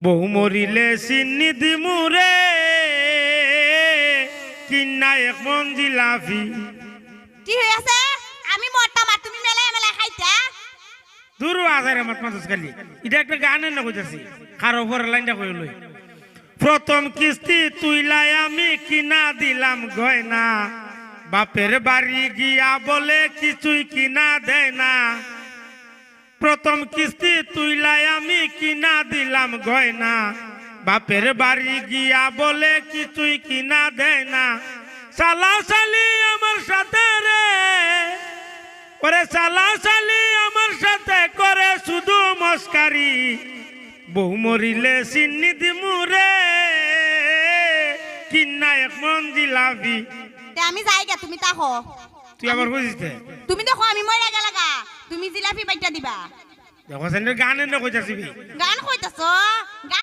বহু মরিলে চিনি দিমুরে কিনা এক মন জিলাপি। কি হই আছে? আমি মরতা মা তুমি মেলে মেলে খাইতা। দূর আজারে মাত মাতুস খালি এটা একটা গানের না কইতাছি কারো উপর লাইনটা কই লই। প্রথম কিস্তি তুইলাই আমি কিনা দিলাম গয়না, বাপের বাড়ি গিয়া বলে কিছুই কিনা দেয় না। প্রথম কিস্তি তুইলাই আমি কিনা দিলাম গয়না, বাপের বাড়ি গিয়া বলে কিছুই কিনা দেয় না। সালা সালি আমার সাথে রে ওরে সালা সালি আমার সাথে করে শুধু মস্কারি। বহু মরিলে চিনি দিমুরে কিনা এক মন জিলাপি। তে আমি যাইগা তুমি তাকো। তুই আবার বুঝিস তুমি দেখো আমি মরে গেলাগা তুমি জিলাপি বাইটা দিবা। দেখো সেন গানের না কইতাছিবি গান কইতাছো